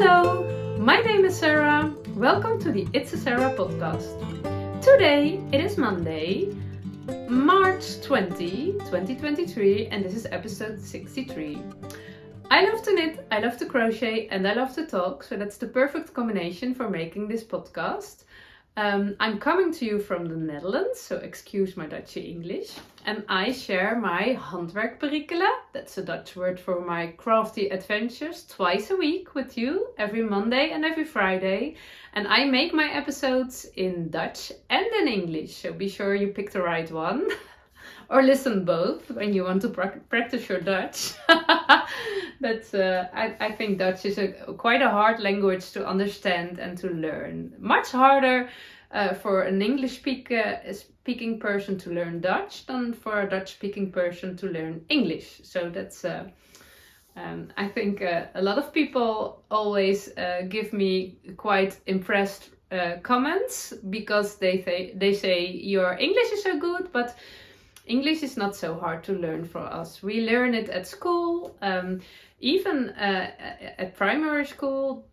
Hello, my name is Sarah. Welcome to the It's a Sarah podcast. Today it is Monday, March 20, 2023, and this is episode 63. I love to knit, I love to crochet, and I love to talk, so that's the perfect combination for making this podcast. I'm coming to you from the Netherlands, so excuse my Dutchy English. And I share my handwerkperikelen, that's a Dutch word for my crafty adventures, twice a week with you, every Monday and every Friday. And I make my episodes in Dutch and in English, so be sure you pick the right one. Or listen both when you want to practice your Dutch. I think Dutch is quite a hard language to understand and to learn. Much harder for an English speaking person to learn Dutch than for a Dutch speaking person to learn English. So that's I think a lot of people always give me quite impressed comments because they say your English is so good, but English is not so hard to learn for us. We learn it at school, even at primary school.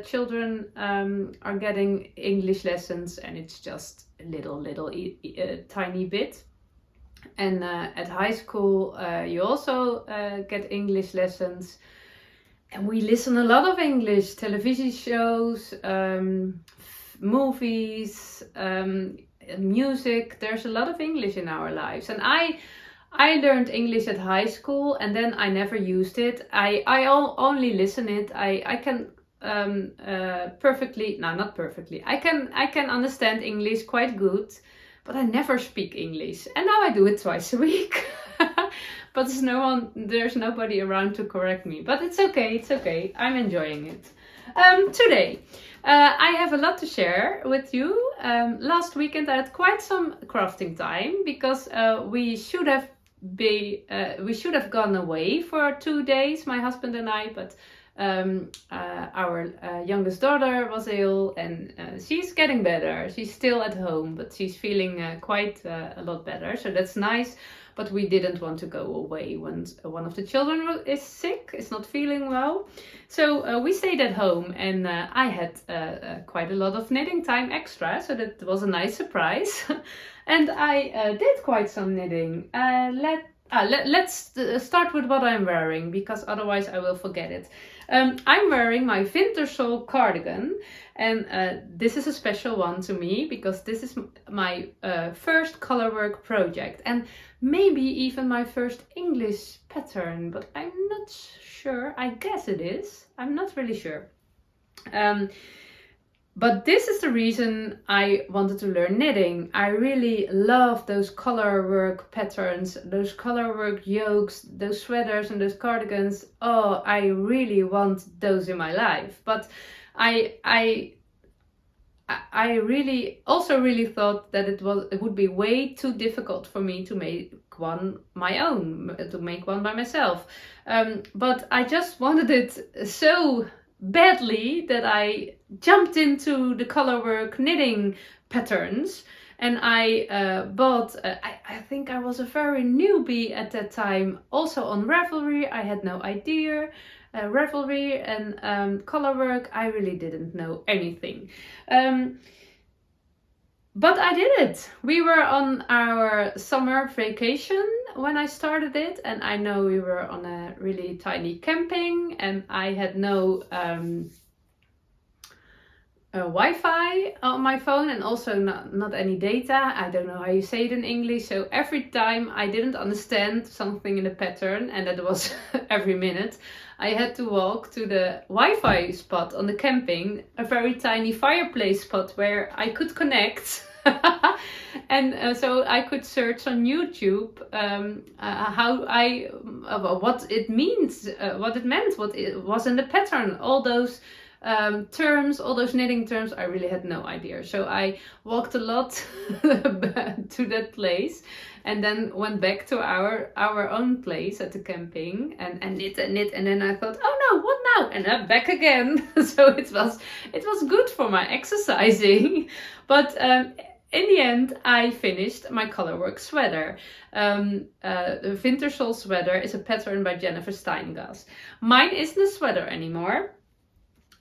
Children are getting English lessons, and it's just a little tiny bit. And at high school, you also get English lessons. And we listen a lot of English, television shows, movies, music. There's a lot of English in our lives, and I learned English at high school, and then I never used it. I only listen it. I can perfectly, no, not perfectly. I can understand English quite good, but I never speak English. And now I do it twice a week. But there's nobody around to correct me. But it's okay. I'm enjoying it. Today, I have a lot to share with you. Last weekend I had quite some crafting time because we should have gone away for 2 days, my husband and I, but our youngest daughter was ill, and she's getting better. She's still at home, but she's feeling quite a lot better, so that's nice. But we didn't want to go away when one of the children is sick, is not feeling well. So we stayed at home, and I had quite a lot of knitting time extra, so that was a nice surprise. And I did quite some knitting. Let's start with what I'm wearing, because otherwise I will forget it. I'm wearing my Vintersol cardigan, and this is a special one to me because this is my first colorwork project, and maybe even my first English pattern, but I'm not sure. I guess it is. I'm not really sure. But this is the reason I wanted to learn knitting. I really love those colorwork patterns, those colorwork yokes, those sweaters and those cardigans. Oh, I really want those in my life. But I really thought that it would be way too difficult for me to make one my own, to make one by myself. But I just wanted it so badly that I jumped into the colorwork knitting patterns, and I bought, I think I was a very newbie at that time, also on Ravelry. I had no idea. Ravelry and colorwork, I really didn't know anything. But I did it. We were on our summer vacation when I started it, and I know we were on a really tiny camping, and I had no Wi-Fi on my phone, and also not any data. I don't know how you say it in English. So every time I didn't understand something in the pattern, and that was every minute, I had to walk to the Wi-Fi spot on the camping, a very tiny fireplace spot where I could connect. And so I could search on YouTube what it means, what it meant, what it was in the pattern, all those terms, all those knitting terms. I really had no idea. So I walked a lot to that place, and then went back to our own place at the camping and knit, and then I thought, oh no, what now? And back again. So it was good for my exercising. But in the end, I finished my colorwork sweater. The Vintersol sweater is a pattern by Steingass. Mine isn't a sweater anymore.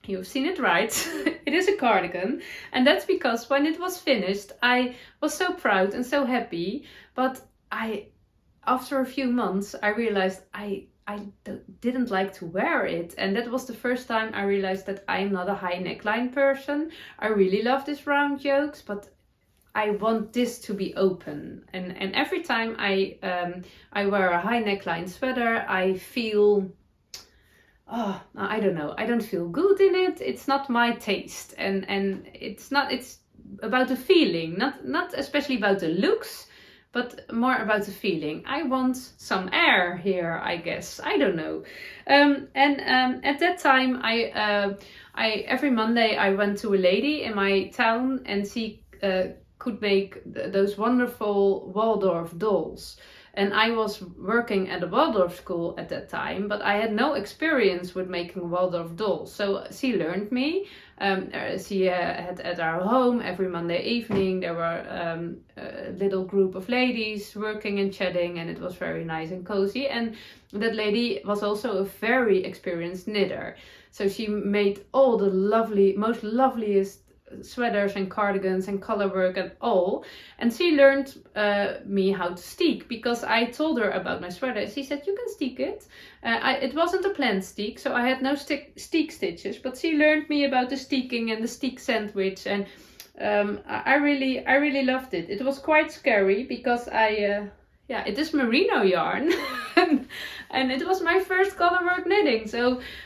You've seen it right. It is a cardigan. And that's because when it was finished, I was so proud and so happy. But after a few months, I realized I didn't like to wear it. And that was the first time I realized that I'm not a high neckline person. I really love these round yokes, but I want this to be open. And every time I wear a high neckline sweater, I feel... Oh, I don't know. I don't feel good in it. It's not my taste, and it's about the feeling, not especially about the looks, but more about the feeling. I want some air here, I guess. I don't know. At that time, I every Monday I went to a lady in my town, and she could make those wonderful Waldorf dolls. And I was working at a Waldorf school at that time, but I had no experience with making Waldorf dolls. So she learned me. She had at our home every Monday evening. There were a little group of ladies working and chatting, and it was very nice and cozy. And that lady was also a very experienced knitter. So she made all the most loveliest sweaters and cardigans and color work and all, and she learned me how to steek, because I told her about my sweater. She said, you can steek it. It wasn't a planned steek, so I had no steek stitches, but she learned me about the steeking and the steek sandwich, and I really loved it. It was quite scary because it is merino yarn and it was my first colorwork knitting,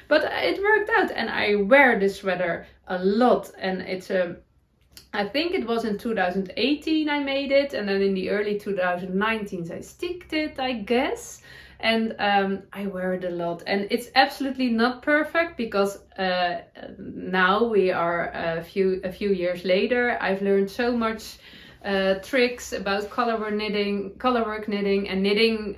but it worked out, and I wear this sweater a lot, and it's I think it was in 2018 I made it, and then in the early 2019 I sticked it, I guess, and I wear it a lot, and it's absolutely not perfect because now we are a few years later. I've learned so much tricks about colorwork knitting and knitting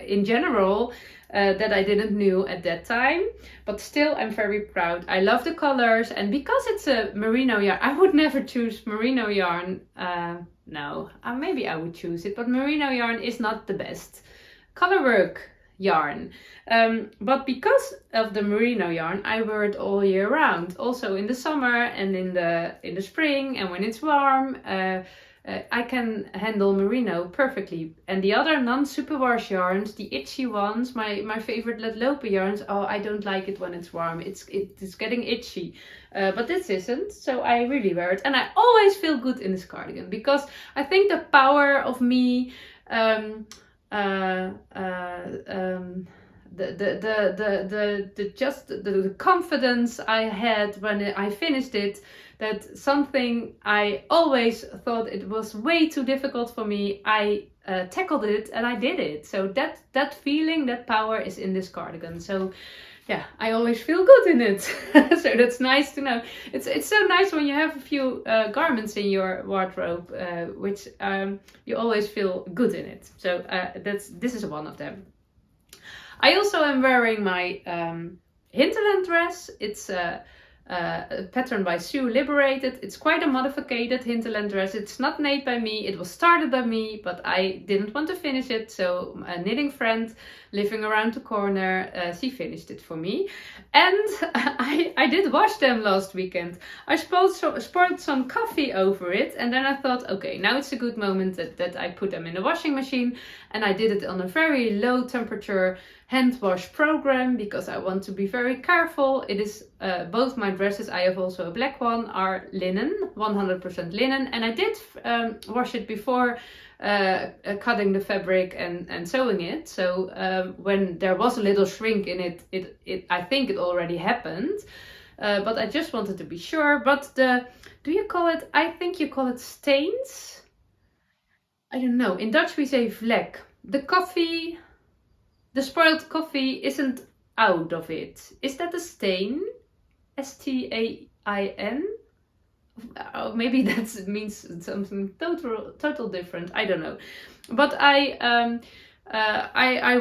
in general that I didn't know at that time, but still I'm very proud. I love the colors, and because it's a merino yarn, I would never choose merino yarn. No, maybe I would choose it, but merino yarn is not the best colorwork yarn. But because of the merino yarn, I wear it all year round, also in the summer and in the spring, and when it's warm. I can handle merino perfectly. And the other non-superwash yarns, the itchy ones, my favorite let lopen yarns, I don't like it when it's warm. It's getting itchy. But this isn't, so I really wear it. And I always feel good in this cardigan, because I think the power of me, the confidence I had when I finished it, that something I always thought it was way too difficult for me, I tackled it and I did it. So that feeling, that power is in this cardigan. So yeah, I always feel good in it. So that's nice to know. It's so nice when you have a few garments in your wardrobe, which you always feel good in it. So this is one of them. I also am wearing my Hinterland dress. It's a pattern by Sue, Liberated. It's quite a modified Hinterland dress. It's not made by me. It was started by me, but I didn't want to finish it. So a knitting friend living around the corner, she finished it for me. And I did wash them last weekend. I poured some coffee over it, and then I thought, okay, now it's a good moment that I put them in the washing machine. And I did it on a very low temperature hand wash program, because I want to be very careful. It is both my dresses, I have also a black one, are linen, 100% linen, and I did wash it before cutting the fabric and sewing it. So when there was a little shrink in it, I think it already happened, but I just wanted to be sure. But do you call it, I think you call it stains? I don't know. In Dutch we say vlek. The spoiled coffee isn't out of it. Is that a stain? S-T-A-I-N? Oh, maybe that means something total different. I don't know. But I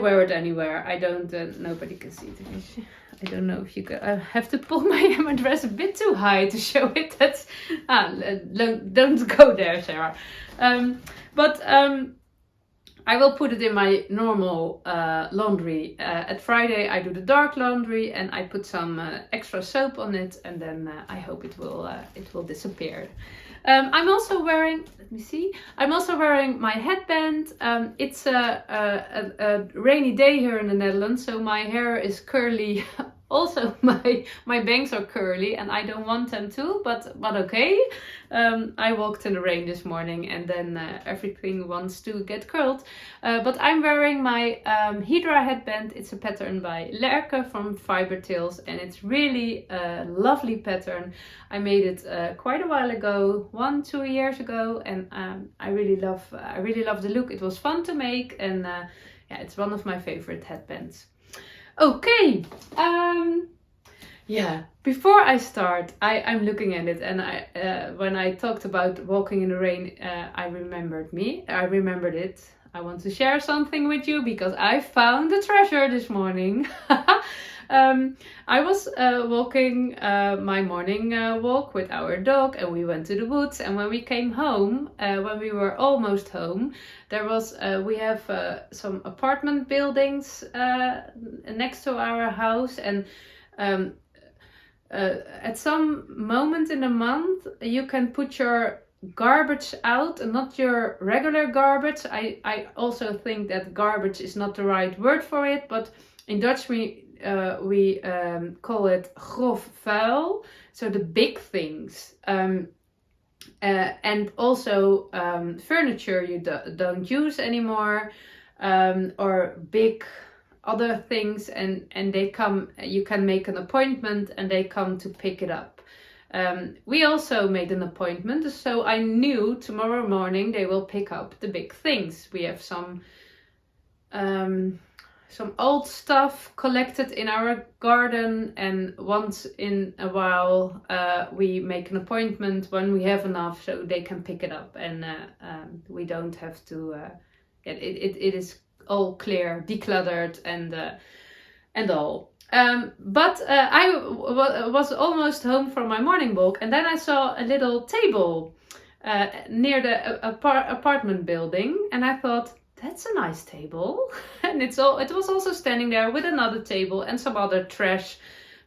wear it anywhere. I don't. Nobody can see it. I don't know if you can. I have to pull my dress a bit too high to show it. That's don't go there, Sarah. I will put it in my normal laundry. At Friday I do the dark laundry and I put some extra soap on it, and then I hope it will disappear. I'm also wearing, let me see, I'm also wearing my headband. It's a rainy day here in the Netherlands, so my hair is curly. Also, my bangs are curly and I don't want them to, but okay. I walked in the rain this morning and then everything wants to get curled. But I'm wearing my Hiedra headband. It's a pattern by Lerke from FiberTales, and it's really a lovely pattern. I made it quite a while ago, 1-2 years ago, and I really love the look. It was fun to make, and yeah, it's one of my favorite headbands. Okay, yeah, before I start, I'm looking at it, and when I talked about walking in the rain, I remembered it. I want to share something with you because I found a treasure this morning. I was walking my morning walk with our dog, and we went to the woods, and when we came home, when we were almost home, there was we have some apartment buildings next to our house, and at some moment in the month you can put your garbage out, and not your regular garbage. I also think that garbage is not the right word for it, but in Dutch we call it grof vuil, so the big things, and also furniture you don't use anymore, or big other things, and they come, you can make an appointment and they come to pick it up. We also made an appointment, so I knew tomorrow morning they will pick up the big things. We have some old stuff collected in our garden, and once in a while we make an appointment when we have enough, so they can pick it up, and we don't have to it is all clear, decluttered, and all. But I was almost home from my morning walk, and then I saw a little table near the apartment building, and I thought, that's a nice table. And it was also standing there with another table and some other trash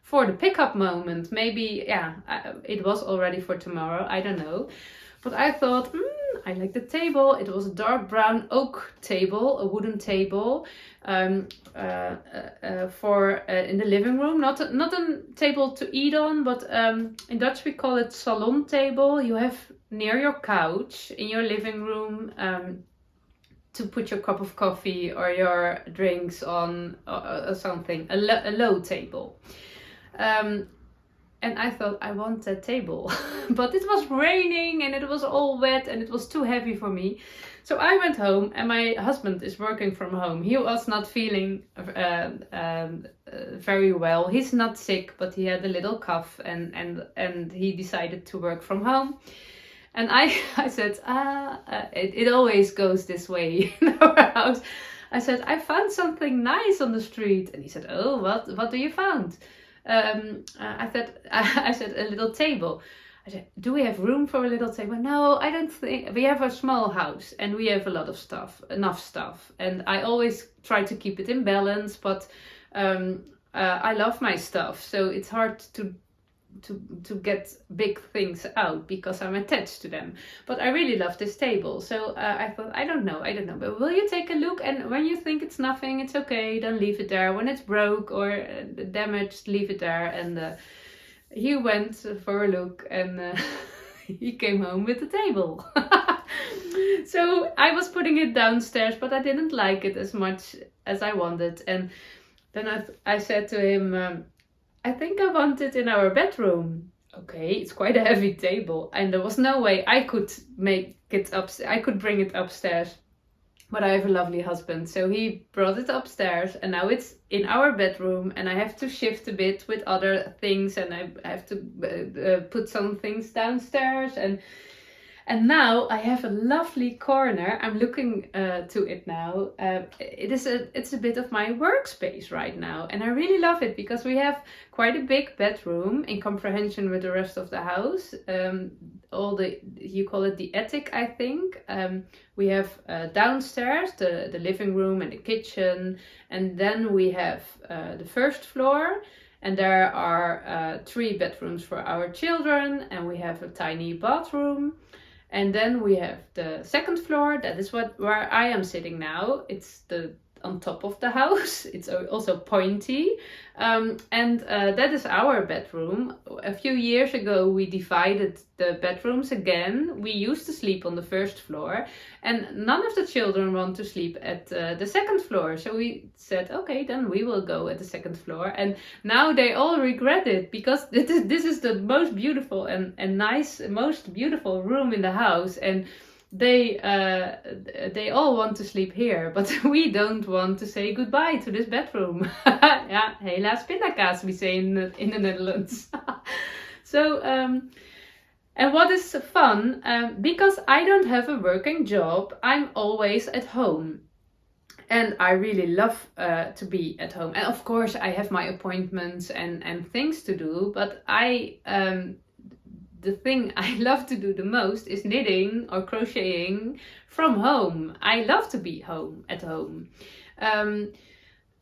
for the pickup moment. Maybe, yeah, it was already for tomorrow, I don't know. But I thought, I like the table. It was a dark brown oak table, a wooden table, for in the living room. Not a table to eat on, but in Dutch we call it salon table. You have near your couch in your living room to put your cup of coffee or your drinks on, or something, a low table. And I thought, I want that table. But it was raining and it was all wet and it was too heavy for me. So I went home, and my husband is working from home. He was not feeling very well. He's not sick, but he had a little cough, and he decided to work from home. And I said, it always goes this way in our house. I said, I found something nice on the street. And he said, oh, what do you found? I said, a little table. I said, do we have room for a little table? No, I don't think. We have a small house and we have a lot of stuff, enough stuff. And I always try to keep it in balance, but I love my stuff. So it's hard to get big things out because I'm attached to them. But I really love this table. So I thought, I don't know, but will you take a look? And when you think it's nothing, it's okay, don't leave it there. When it's broke or damaged, leave it there. And he went for a look, and he came home with the table. So I was putting it downstairs, but I didn't like it as much as I wanted. And then I said to him, I think I want it in our bedroom. Okay, it's quite a heavy table, and there was no way I could make it I could bring it upstairs. But I have a lovely husband, so he brought it upstairs, and now it's in our bedroom, and I have to shift a bit with other things, and I have to put some things downstairs, and now I have a lovely corner. I'm looking to it now. It's a bit of my workspace right now, and I really love it because we have quite a big bedroom in comparison with the rest of the house. you call it the attic, I think. We have downstairs the living room and the kitchen, and then we have the first floor, and there are 3 bedrooms for our children, and we have a tiny bathroom. And then we have the second floor. That is where I am sitting now. It's on top of the house. It's also pointy. And that is our bedroom. A few years ago, we divided the bedrooms again. We used to sleep on the first floor, and none of the children want to sleep at the second floor. So we said, okay, then we will go at the second floor. And now they all regret it, because this is the most beautiful and nice, most beautiful room in the house. And they all want to sleep here, but we don't want to say goodbye to this bedroom. Ja, helaas pindakaas, we say in the Netherlands. So, and what is fun, because I don't have a working job, I'm always at home. And I really love to be at home. And of course, I have my appointments and things to do, but the thing I love to do the most is knitting or crocheting from home. I love to be at home.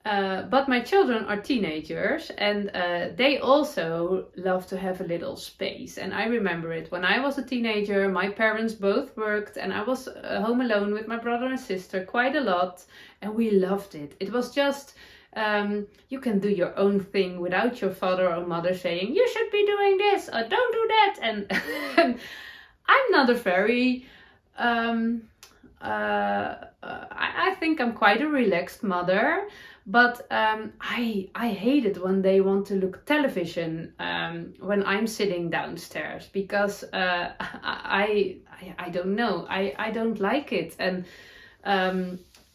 But my children are teenagers, and they also love to have a little space. And I remember it when I was a teenager. My parents both worked, and I was home alone with my brother and sister quite a lot, and we loved it. It was just you can do your own thing without your father or mother saying, you should be doing this or don't do that. And I'm not a very, I think I'm quite a relaxed mother, but I hate it when they want to look television when I'm sitting downstairs, because I don't know, I don't like it. And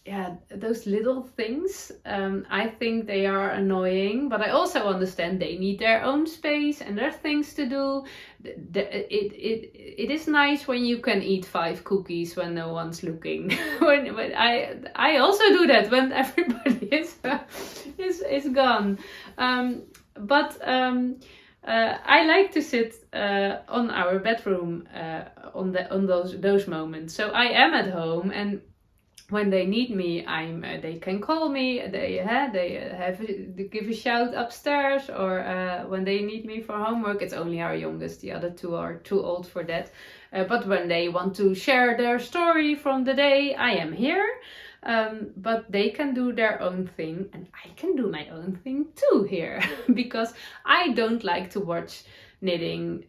yeah, those little things, I think they are annoying, but I also understand they need their own space and their things to do. It is nice when you can eat 5 cookies when no one's looking. when I also do that when everybody is gone. But I like to sit on our bedroom on those moments. So I am at home, and when they need me, they can call me. They have to give a shout upstairs, or when they need me for homework. It's only our youngest; the other 2 are too old for that. But when they want to share their story from the day, I am here. But they can do their own thing, and I can do my own thing too here, because I don't like to watch knitting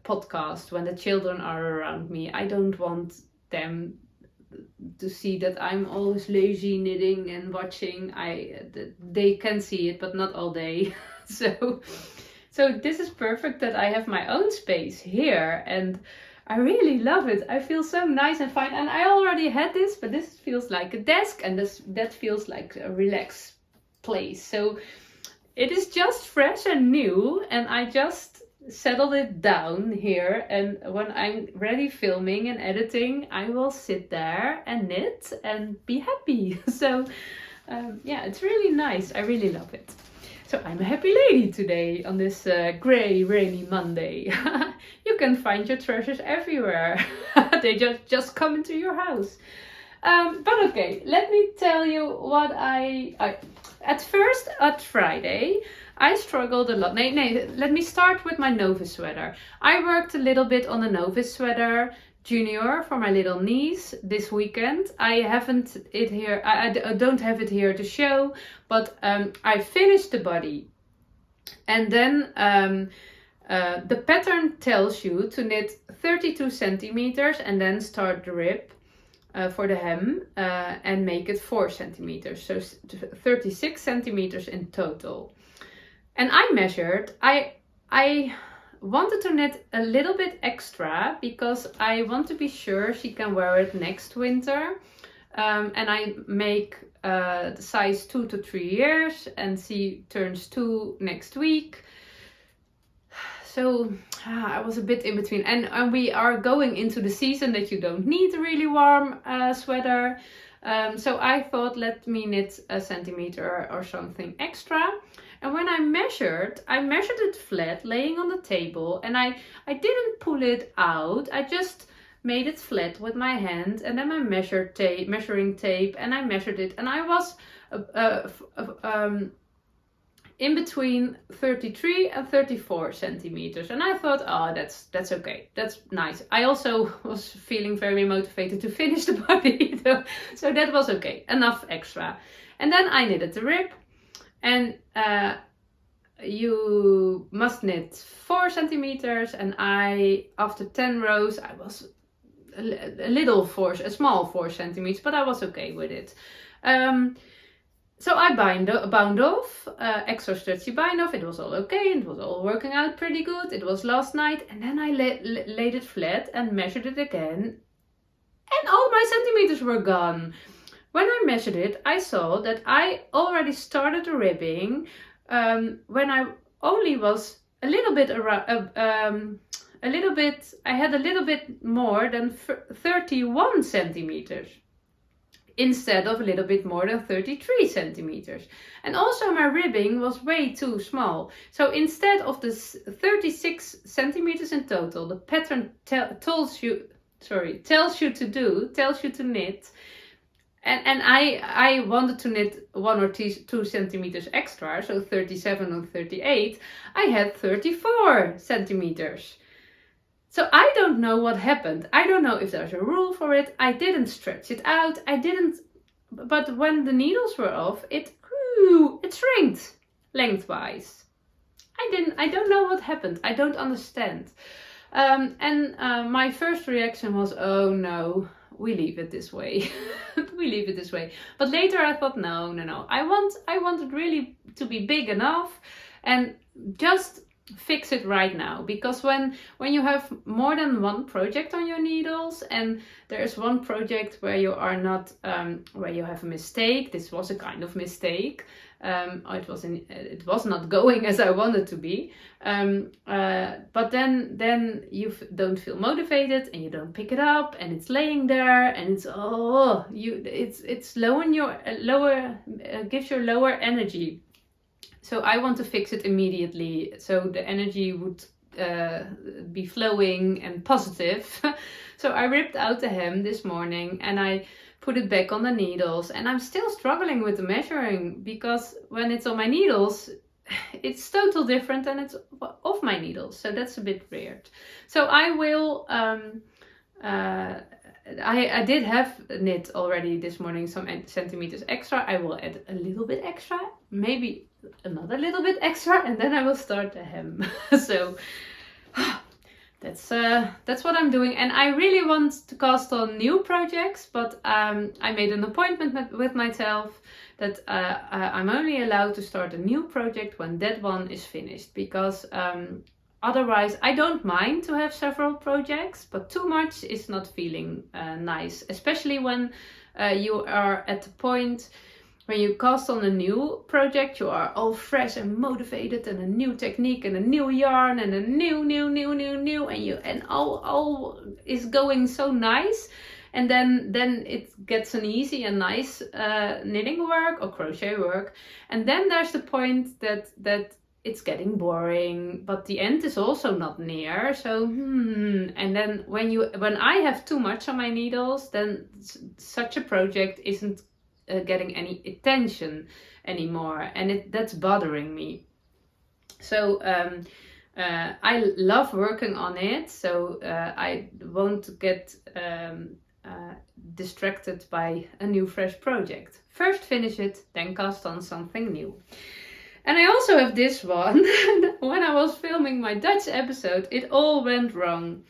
podcasts when the children are around me. I don't want them to see that I'm always lazy knitting and watching. They can see it, but not all day. So this is perfect that I have my own space here, and I really love it. I feel so nice and fine. And I already had this, but this feels like a desk, and that feels like a relaxed place. So it is just fresh and new, and I just settled it down here, and when I'm ready filming and editing, I will sit there and knit and be happy. So yeah, it's really nice. I really love it. So I'm a happy lady today on this grey, rainy Monday. You can find your treasures everywhere. They just come into your house. But okay, let me tell you what at first, at Friday, I struggled a lot. Let me start with my Novice sweater. I worked a little bit on the Novice sweater junior for my little niece this weekend. I haven't it here. I don't have it here to show, but I finished the body, and then the pattern tells you to knit 32 centimeters and then start the rib for the hem and make it 4 centimeters, so 36 centimeters in total. And I measured. I wanted to knit a little bit extra because I want to be sure she can wear it next winter. And I make the size 2 to 3 years, and she turns 2 next week. So I was a bit in between. And we are going into the season that you don't need a really warm sweater. So I thought, let me knit a centimeter or something extra. And when I measured it flat, laying on the table, and I didn't pull it out. I just made it flat with my hand, and then I measuring tape, and I measured it, and I was in between 33 and 34 centimeters. And I thought, oh, that's okay. That's nice. I also was feeling very motivated to finish the body. So that was okay. Enough extra. And then I knitted the rib. And you must knit 4 centimeters. And after 10 rows, I was a small 4 centimeters, but I was okay with it. So I bound off, extra stretchy bind off. It was all okay, it was all working out pretty good. It was last night, and then I laid it flat and measured it again, and all my centimeters were gone. When I measured it, I saw that I already started the ribbing when I only was a little bit around, I had a little bit more than 31 centimeters. Instead of a little bit more than 33 centimeters. And also my ribbing was way too small. So instead of the 36 centimeters in total, the pattern tells you to knit. And I wanted to knit 1 or 2 centimeters extra, so 37 or 38. I had 34 centimeters. So I don't know what happened. I don't know if there's a rule for it. I didn't stretch it out. But when the needles were off, it shrinked lengthwise. I don't know what happened. I don't understand. My first reaction was, oh no, we leave it this way. We leave it this way. But later I thought, no. I want it really to be big enough, and just fix it right now, because when you have more than one project on your needles, and there's one project where you are not where you have a mistake. This was a kind of mistake. It was not going as I wanted to be, but then you don't feel motivated, and you don't pick it up, and it's laying there, and it's gives you lower energy. So I want to fix it immediately, so the energy would be flowing and positive. So I ripped out the hem this morning, and I put it back on the needles, and I'm still struggling with the measuring, because when it's on my needles, it's totally different than it's off my needles. So that's a bit weird. So I will, I did have knit already this morning some centimeters extra. I will add a little bit extra, maybe another little bit extra, and then I will start the hem. So that's what I'm doing, and I really want to cast on new projects, but I made an appointment with myself that I'm only allowed to start a new project when that one is finished, because otherwise I don't mind to have several projects, but too much is not feeling nice, especially when you are at the point when you cast on a new project. You are all fresh and motivated, and a new technique and a new yarn and a new, and all is going so nice. And then it gets an easy and nice knitting work or crochet work. And then there's the point that it's getting boring, but the end is also not near. So, and then when I have too much on my needles, then such a project isn't getting any attention anymore, and that's bothering me. So I love working on it, so I won't get distracted by a new fresh project. First finish it, then cast on something new. And I also have this one. When I was filming my Dutch episode, it all went wrong.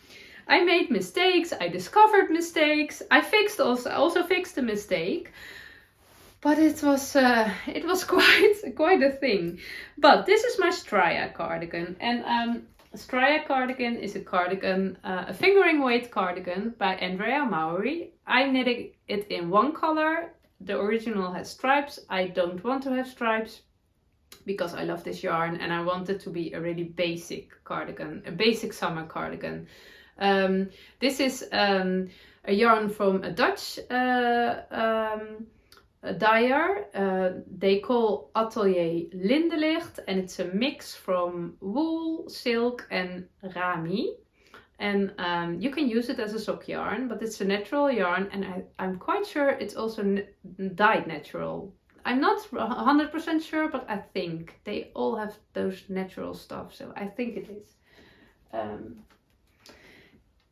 I made mistakes, I discovered mistakes, I also fixed the mistake. But it was quite a thing. But this is my Stria cardigan, and Stria cardigan is a cardigan, a fingering weight cardigan by Andrea Mowry. I knitted it in one color. The original has stripes. I don't want to have stripes because I love this yarn, and I want it to be a really basic cardigan, a basic summer cardigan. This is a yarn from a Dutch dyer. They call Atelier Lindelicht, and it's a mix from wool, silk and rami. And you can use it as a sock yarn, but it's a natural yarn, and I'm quite sure it's also dyed natural. I'm not 100% sure, but I think they all have those natural stuff, so I think it is.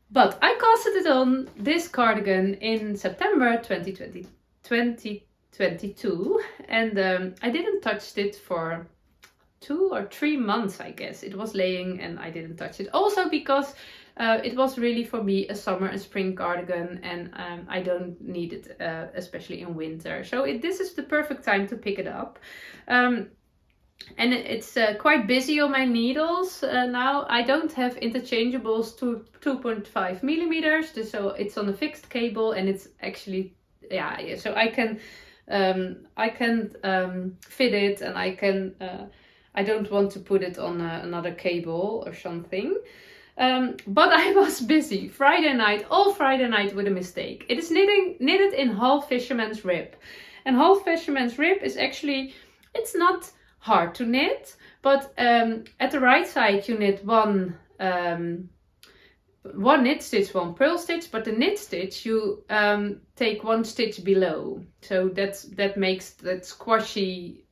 But I casted it on this cardigan in September 2022, and I didn't touch it for 2 or 3 months, I guess. It was laying and I didn't touch it. Also because it was really for me a summer and spring cardigan, and I don't need it, especially in winter. So this is the perfect time to pick it up. And it's quite busy on my needles now. I don't have interchangeables to 2.5 millimeters, so it's on a fixed cable, and it's actually, yeah, so I can fit it, and I don't want to put it on another cable or something. But I was busy all Friday night with a mistake. It is knitted in half fisherman's rib. And half fisherman's rib is actually, it's not hard to knit, but at the right side you knit one knit stitch, one purl stitch, but the knit stitch you take 1 stitch below. So that makes that squashy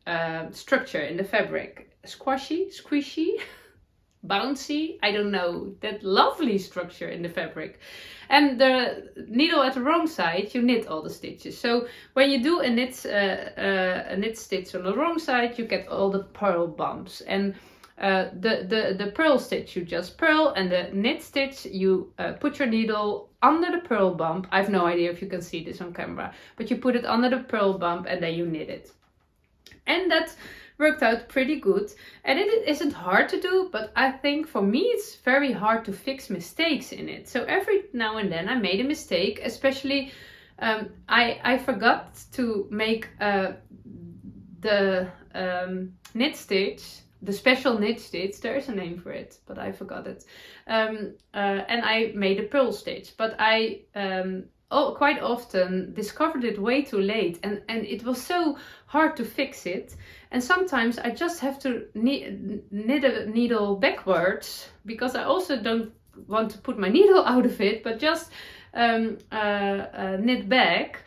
structure in the fabric. Squishy, bouncy, I don't know, that lovely structure in the fabric. And the needle at the wrong side, you knit all the stitches. So when you do a knit stitch on the wrong side, you get all the purl bumps. And the purl stitch you just purl, and the knit stitch you put your needle under the purl bump. I have no idea if you can see this on camera, but you put it under the purl bump and then you knit it. And that worked out pretty good, and it isn't hard to do, but I think for me it's very hard to fix mistakes in it. So every now and then I made a mistake, especially I forgot to make the knit stitch, the special knit stitch. There is a name for it, but I forgot it. And I made a purl stitch, but I quite often discovered it way too late, and it was so hard to fix it. And sometimes I just have to knit a needle backwards, because I also don't want to put my needle out of it, but just knit back.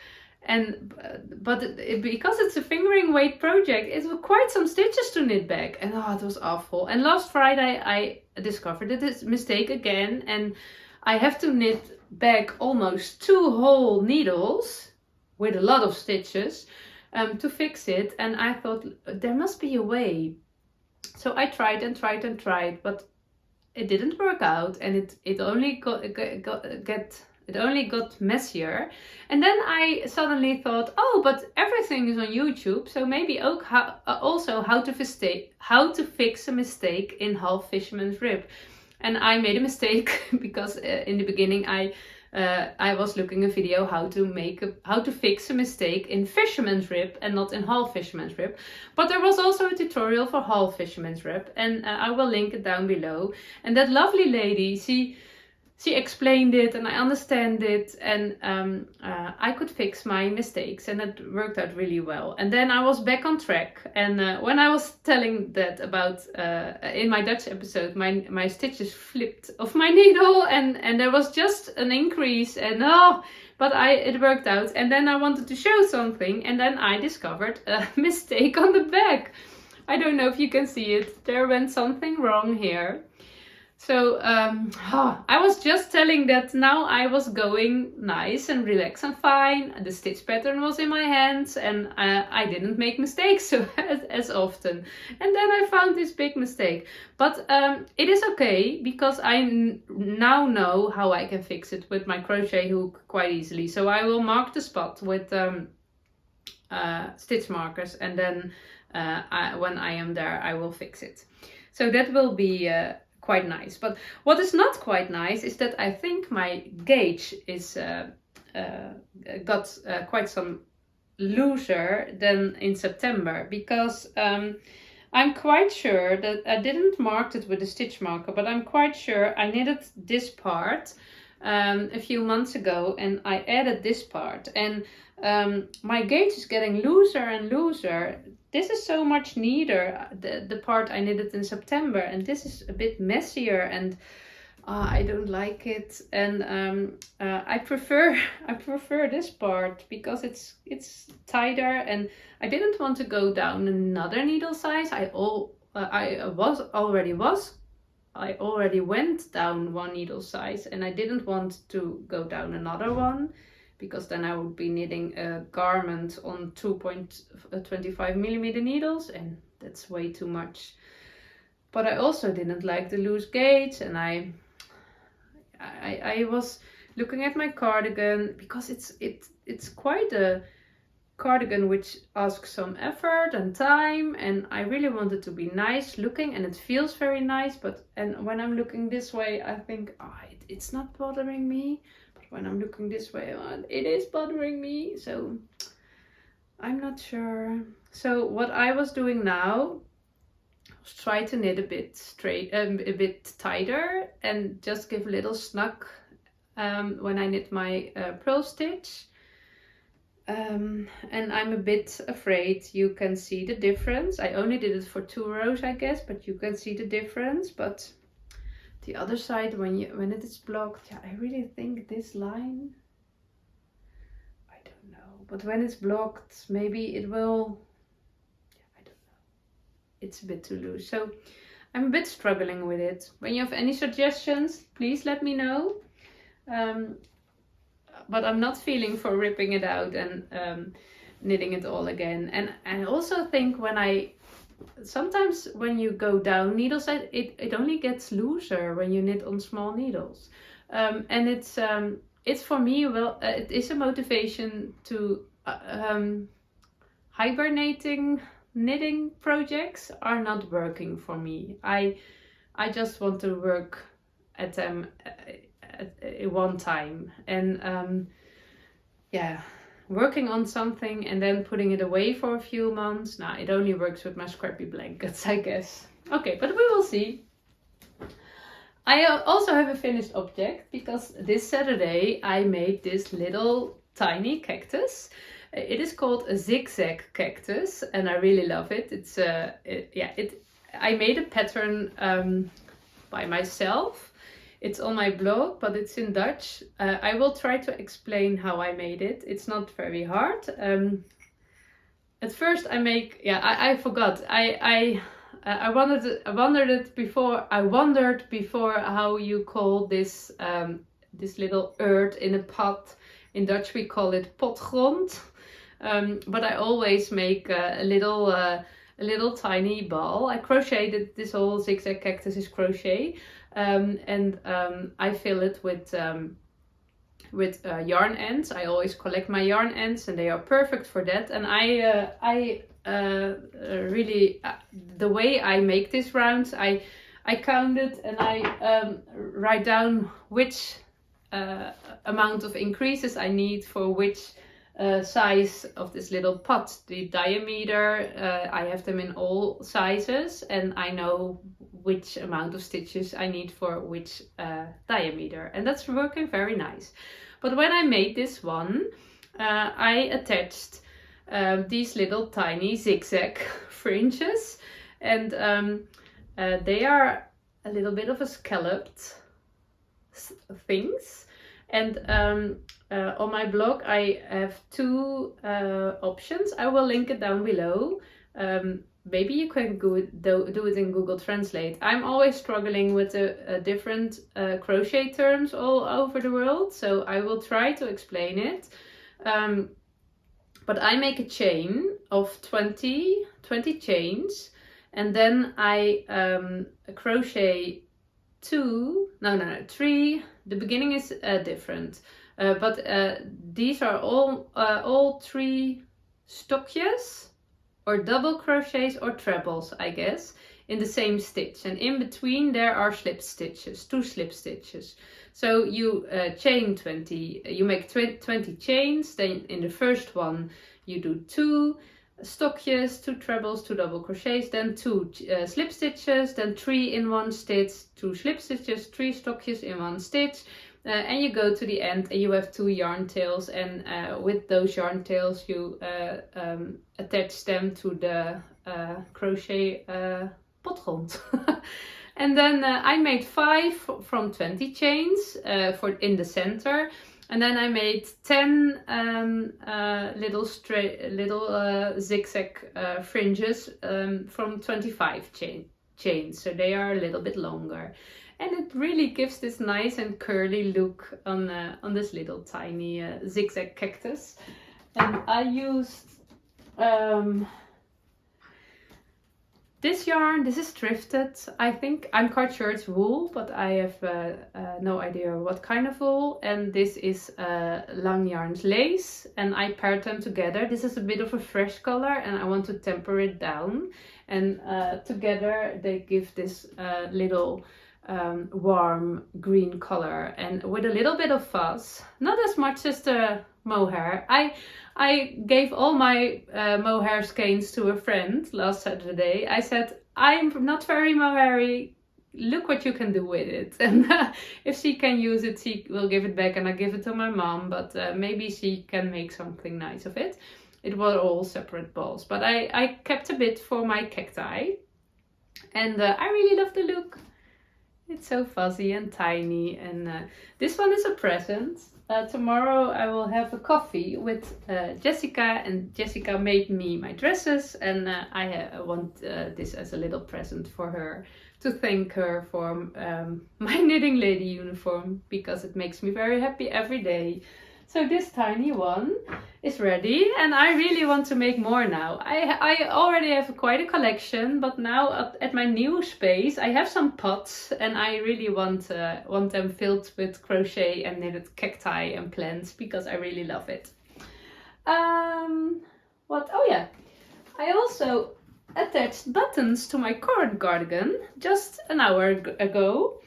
But because it's a fingering weight project, it was quite some stitches to knit back, and it was awful. And last Friday I discovered this mistake again, and I have to knit back almost 2 whole needles with a lot of stitches to fix it. And I thought there must be a way. So I tried and tried and tried, but it didn't work out, and it only got messier. And then I suddenly thought, oh, but everything is on YouTube, so maybe also how to fix a mistake in half fisherman's rib. And I made a mistake because in the beginning I was looking a video how to fix a mistake in fisherman's rib and not in half fisherman's rib. But there was also a tutorial for half fisherman's rib, and I will link it down below. And that lovely lady, she explained it, and I understand it, and I could fix my mistakes, and it worked out really well. And then I was back on track, and when I was telling that about in my Dutch episode, my stitches flipped off my needle, and there was just an increase, and but it worked out. And then I wanted to show something, and then I discovered a mistake on the back. I don't know if you can see it. There went something wrong here. So I was just telling that now I was going nice and relaxed and fine. The stitch pattern was in my hands, and I didn't make mistakes as often. And then I found this big mistake. But it is okay, because I now know how I can fix it with my crochet hook quite easily. So I will mark the spot with stitch markers, and then when I am there I will fix it. So that will be quite nice. But what is not quite nice is that I think my gauge is got quite some looser than in September, because I'm quite sure that I didn't mark it with a stitch marker, but I'm quite sure I knitted this part a few months ago, and I added this part, and my gauge is getting looser and looser. This is so much neater, the part I knitted in September, and this is a bit messier, and I don't like it, and I prefer this part because it's tighter, and I didn't want to go down another needle size. I already went down one needle size, and I didn't want to go down another one, because then I would be knitting a garment on 2.25 millimeter needles, and that's way too much. But I also didn't like the loose gauge, and I was looking at my cardigan, because it's quite a cardigan which asks some effort and time, and I really want it to be nice looking, and it feels very nice, and when I'm looking this way I think, it's not bothering me, but when I'm looking this way, it is bothering me, so I'm not sure. So what I was doing now was try to knit a bit straight, a bit tighter, and just give a little snug when I knit my purl stitch. And I'm a bit afraid you can see the difference. I only did it for 2 rows, I guess, but you can see the difference. But the other side, when it is blocked, yeah, I really think this line, I don't know, but when it's blocked, maybe it will, yeah, I don't know, it's a bit too loose, so I'm a bit struggling with it. When you have any suggestions, please let me know. But I'm not feeling for ripping it out and knitting it all again. And I also think sometimes when you go down needles, it only gets looser when you knit on small needles. And it's for me, well, it is a motivation to hibernating knitting projects are not working for me. I just want to work at them at one time, and yeah, working on something and then putting it away for a few months, nah, it only works with my scrappy blankets, I guess. Okay, but we will see. I also have a finished object, because this Saturday I made this little tiny cactus. It is called a Zigzag cactus, and I really love it. It's I made a pattern by myself. It's on my blog, but it's in Dutch. I will try to explain how I made it. It's not very hard. At first I forgot. I wondered before how you call this this little earth in a pot. In Dutch we call it potgrond. But I always make a little tiny ball. I crocheted this whole zigzag cactus is crochet. And I fill it with yarn ends. I always collect my yarn ends, and they are perfect for that. And I really the way I make this round, I count it, and I write down which amount of increases I need for which size of this little pot. The diameter, I have them in all sizes, and I know which amount of stitches I need for which diameter, and that's working very nice. But when I made this one, I attached these little tiny zigzag fringes, and they are a little bit of a scalloped things. And on my blog I have 2 options. I will link it down below. Maybe you can do it in Google Translate. I'm always struggling with the different crochet terms all over the world, so I will try to explain it. But I make a chain of 20 chains, and then I crochet 3. The beginning is different, but these are all 3 stokjes, or double crochets or trebles, I guess, in the same stitch, and in between there are slip stitches, 2 slip stitches. So you chain 20, you make 20 chains. Then in the first one you do 2 stokjes, 2 trebles, 2 double crochets, then 2 slip stitches, then 3 in one stitch, 2 slip stitches, 3 stokjes in one stitch, And you go to the end and you have 2 yarn tails, and with those yarn tails you attach them to the crochet potgrond. And then I made 5 from 20 chains for in the center, and then I made 10 little zigzag fringes from 25 chains, so they are a little bit longer, and it really gives this nice and curly look on this little tiny zigzag cactus. And I used this yarn. This is thrifted. I think, I'm quite sure it's wool, but I have no idea what kind of wool. And this is Lang Yarns lace, and I paired them together. This is a bit of a fresh color, and I want to temper it down. And together they give this little warm green color, and with a little bit of fuzz. Not as much as the mohair. I gave all my mohair skeins to a friend last Saturday. I said, I'm not very mohairy, look what you can do with it. And if she can use it, she will give it back, and I give it to my mom, but maybe she can make something nice of it. It were all separate balls, but I kept a bit for my cacti, and I really love the look. It's so fuzzy and tiny, and this one is a present. Tomorrow I will have a coffee with Jessica, and Jessica made me my dresses, and I want this as a little present for her, to thank her for my knitting lady uniform, because it makes me very happy every day. So this tiny one is ready, and I really want to make more now. I already have quite a collection, but now at my new space I have some pots, and I really want them filled with crochet and knitted cacti and plants, because I really love it. What? Oh yeah, I also attached buttons to my Corran cardigan just an hour ago.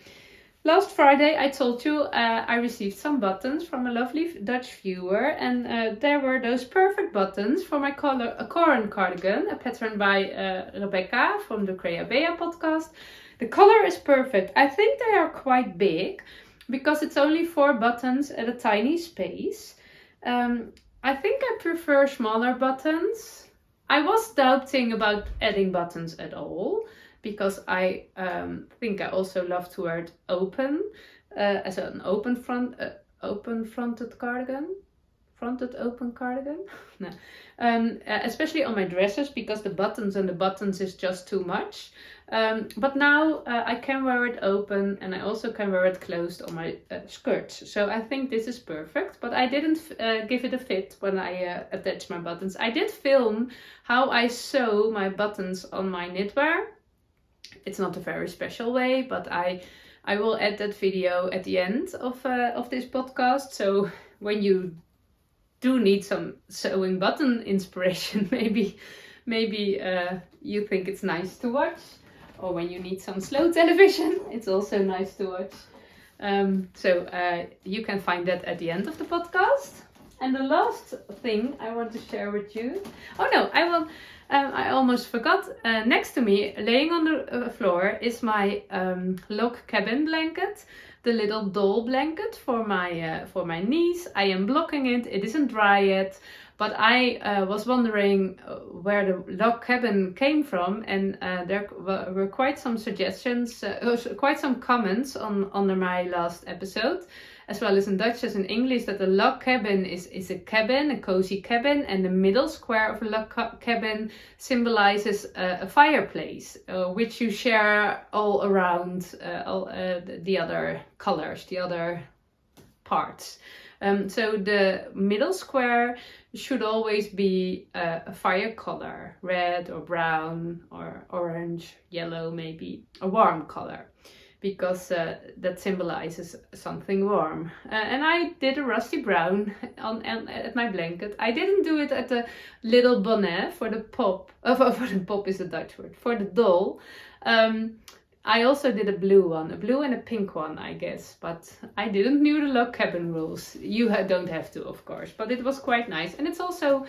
Last Friday I told you I received some buttons from a lovely Dutch viewer, and there were those perfect buttons for my Corran cardigan, a pattern by Rebecca from the Creabea podcast. The color is perfect. I think they are quite big, because it's only 4 buttons at a tiny space. I think I prefer smaller buttons. I was doubting about adding buttons at all, because I think I also love to wear it open, as an open-fronted cardigan. Fronted open cardigan? No. Especially on my dresses, because the buttons is just too much. But now I can wear it open, and I also can wear it closed on my skirts. So I think this is perfect, but I didn't give it a fit when I attached my buttons. I did film how I sew my buttons on my knitwear. It's not a very special way, but I will add that video at the end of this podcast. So when you do need some sewing button inspiration, maybe you think it's nice to watch, or when you need some slow television, it's also nice to watch. So you can find that at the end of the podcast. And the last thing I want to share with you. Oh no, I almost forgot. Next to me, laying on the floor, is my log cabin blanket, the little doll blanket for my niece. I am blocking it. It isn't dry yet, but I was wondering where the log cabin came from, and there were quite some suggestions, quite some comments under my last episode, as well as in Dutch as in English, that the log cabin is a cabin, a cozy cabin, and the middle square of a log cabin symbolizes a fireplace, which you share all around the other colors, the other parts. So the middle square should always be a fire color, red or brown or orange, yellow, maybe a warm color, because that symbolizes something warm. And I did a rusty brown at my blanket. I didn't do it at the little bonnet for the pop. For the pop is a Dutch word. For the doll. I also did a blue one, a blue and a pink one, I guess, but I didn't know the log cabin rules. You don't have to, of course, but it was quite nice. And it's also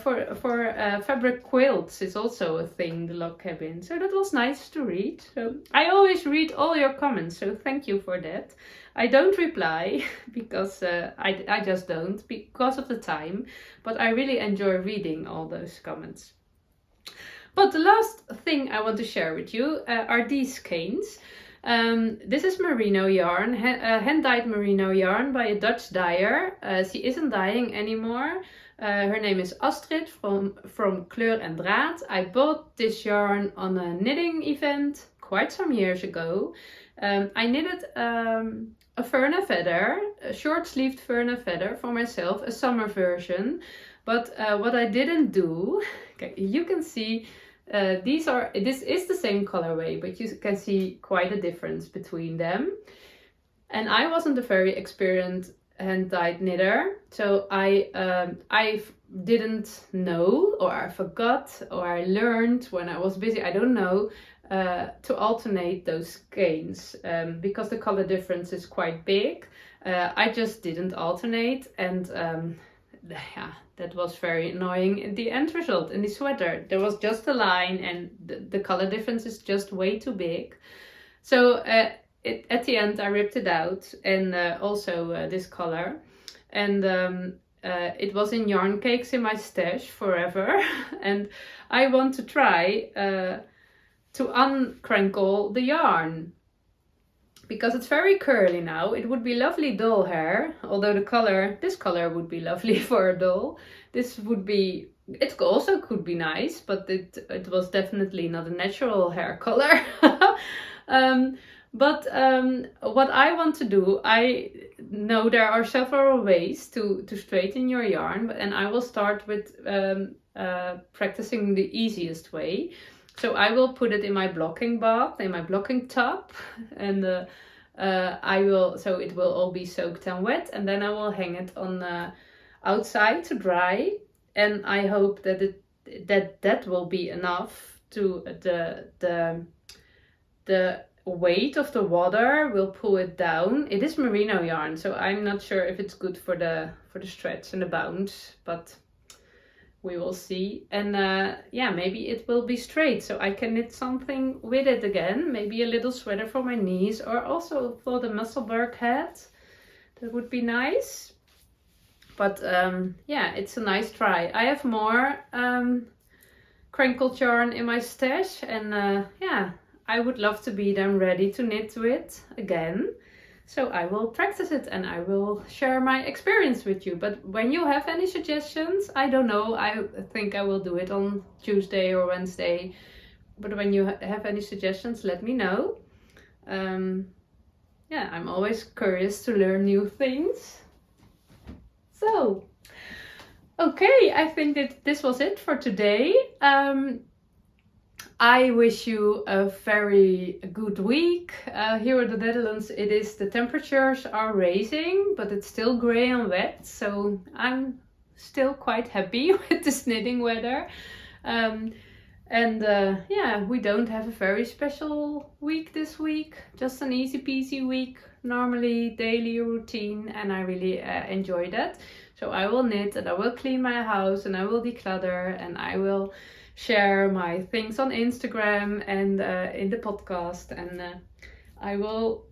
for fabric quilts is also a thing, the log cabin. So that was nice to read. So I always read all your comments, so thank you for that. I don't reply because I just don't because of the time, but I really enjoy reading all those comments. But the last thing I want to share with you are these skeins. This is merino yarn, hand-dyed merino yarn by a Dutch dyer. She isn't dyeing anymore. Her name is Astrid from Kleur en Draad. I bought this yarn on a knitting event quite some years ago. I knitted a fern and feather, a short-sleeved fern and feather for myself, a summer version. But what I didn't do, okay, you can see this is the same colorway, but you can see quite a difference between them. And I wasn't a very experienced hand-dyed knitter, so I didn't know, or I forgot, or I learned when I was busy, I don't know, to alternate those skeins because the color difference is quite big. I just didn't alternate, and yeah, that was very annoying in the end result. In the sweater there was just a line and the color difference is just way too big. So at the end I ripped it out, and also this color, and it was in yarn cakes in my stash forever. And I want to try to uncrankle the yarn because it's very curly now. It would be lovely doll hair, although this color would be lovely for a doll. This would be, it also could be nice, but it was definitely not a natural hair color. But what I want to do, I know there are several ways to straighten your yarn, and I will start with practicing the easiest way. So I will put it in my blocking bath, in my blocking tub, and so it will all be soaked and wet, and then I will hang it on outside to dry, and I hope that that will be enough to the weight of the water will pull it down. It is merino yarn, so I'm not sure if it's good for the stretch and the bounce, but we will see. And yeah, maybe it will be straight, so I can knit something with it again. Maybe a little sweater for my knees, or also for the Musselburgh hat. That would be nice. But yeah, it's a nice try. I have more crinkled yarn in my stash, and yeah, I would love to be then ready to knit with again. So I will practice it and I will share my experience with you. But when you have any suggestions, I don't know, I think I will do it on Tuesday or Wednesday. But when you have any suggestions, let me know. Yeah, I'm always curious to learn new things. So, okay, I think that this was it for today. I wish you a very good week. Here in the Netherlands, the temperatures are rising, but it's still grey and wet. So I'm still quite happy with this knitting weather. Yeah, we don't have a very special week this week. Just an easy peasy week, normally daily routine, and I really enjoy that. So I will knit and I will clean my house and I will declutter and I will share my things on Instagram and in the podcast, and I will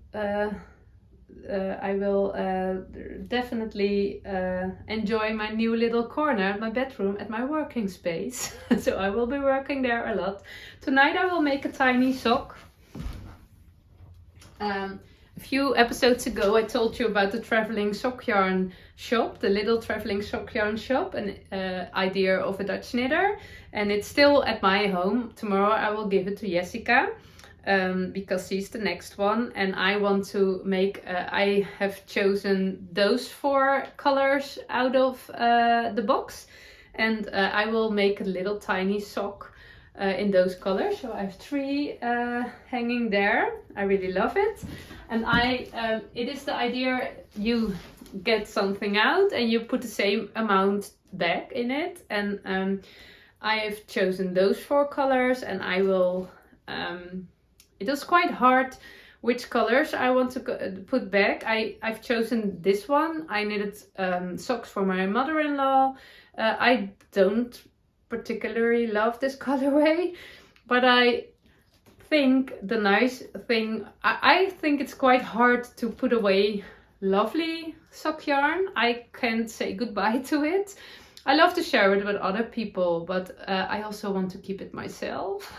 definitely enjoy my new little corner at my bedroom at my working space. So I will be working there a lot. Tonight I will make a tiny sock. A few episodes ago I told you about the traveling sock yarn shop, the little traveling sock yarn shop, an idea of a Dutch knitter, and it's still at my home. Tomorrow I will give it to Jessica because she's the next one, and I want to make, I have chosen those 4 colors out of the box, and I will make a little tiny sock in those colors. So I have 3 hanging there. I really love it. And it is the idea, you get something out and you put the same amount back in it. And I have chosen those 4 colors, and I will, it was quite hard which colors I want to put back. I've chosen this one. I knitted socks for my mother-in-law, I don't particularly love this colorway, but I think the nice thing, I think it's quite hard to put away lovely sock yarn. I can't say goodbye to it. I love to share it with other people, but I also want to keep it myself.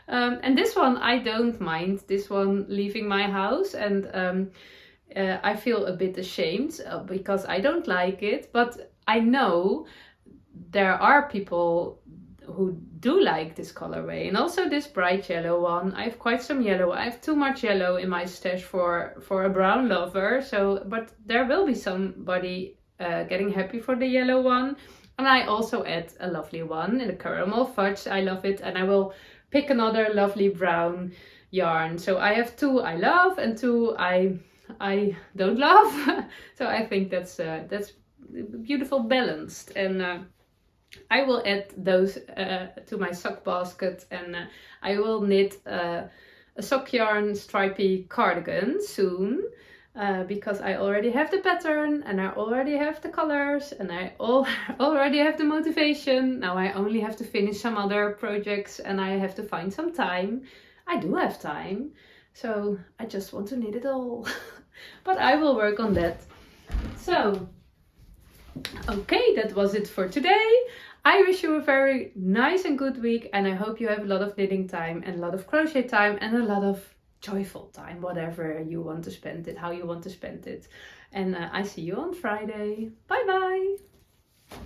And this one, I don't mind this one leaving my house, and I feel a bit ashamed because I don't like it, but I know there are people who do like this colorway, and also this bright yellow one. I have quite some yellow. I have too much yellow in my stash for a brown lover, so but there will be somebody getting happy for the yellow one. And I also add a lovely one in the caramel fudge. I love it, and I will pick another lovely brown yarn. So I have two I love and two I don't love. So I think that's beautiful balanced, and I will add those to my sock basket, and I will knit a sock yarn stripy cardigan soon, because I already have the pattern and I already have the colors and I already have the motivation. Now I only have to finish some other projects and I have to find some time. I do have time, so I just want to knit it all. But I will work on that. So okay, that was it for today. I wish you a very nice and good week, and I hope you have a lot of knitting time and a lot of crochet time and a lot of joyful time, whatever you want to spend it, how you want to spend it. And I see you on Friday. Bye bye.